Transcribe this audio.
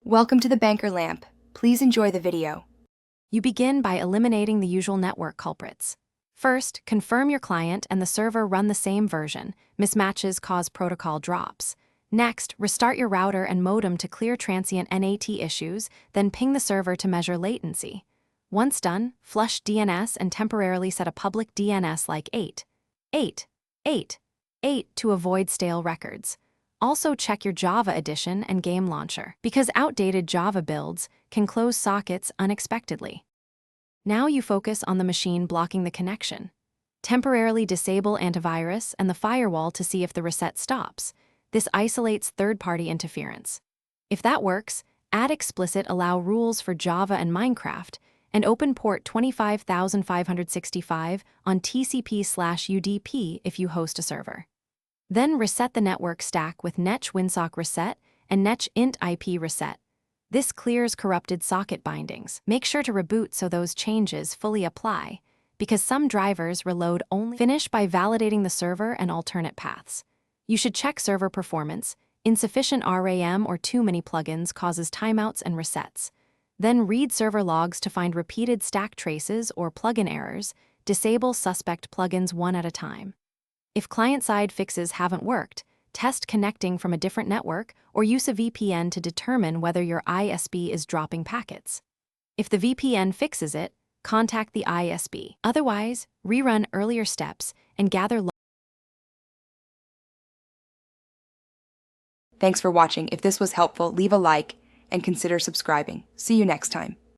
Welcome to the Banker Lamp. Please enjoy the video. You begin by eliminating the usual network culprits. First, confirm your client and the server run the same version. Mismatches cause protocol drops. Next, restart your router and modem to clear transient NAT issues, then ping the server to measure latency. Once done, flush DNS and temporarily set a public DNS like 8 to avoid stale records. Also check your Java edition and game launcher, because outdated Java builds can close sockets unexpectedly. Now you focus on the machine blocking the connection. Temporarily disable antivirus and the firewall to see if the reset stops. This isolates third-party interference. If that works, add explicit allow rules for Java and Minecraft, and open port 25565 on TCP/UDP if you host a server. Then reset the network stack with netch winsock reset and netch int IP reset. This clears corrupted socket bindings. Make sure to reboot so those changes fully apply, because some drivers reload only. Finish by validating the server and alternate paths. You should check server performance. Insufficient RAM or too many plugins causes timeouts and resets. Then read server logs to find repeated stack traces or plugin errors. Disable suspect plugins one at a time. If client-side fixes haven't worked, test connecting from a different network or use a VPN to determine whether your ISP is dropping packets. If the VPN fixes it, contact the ISP. Otherwise, rerun earlier steps and gather. Thanks for watching. If this was helpful, leave a like and consider subscribing. See you next time.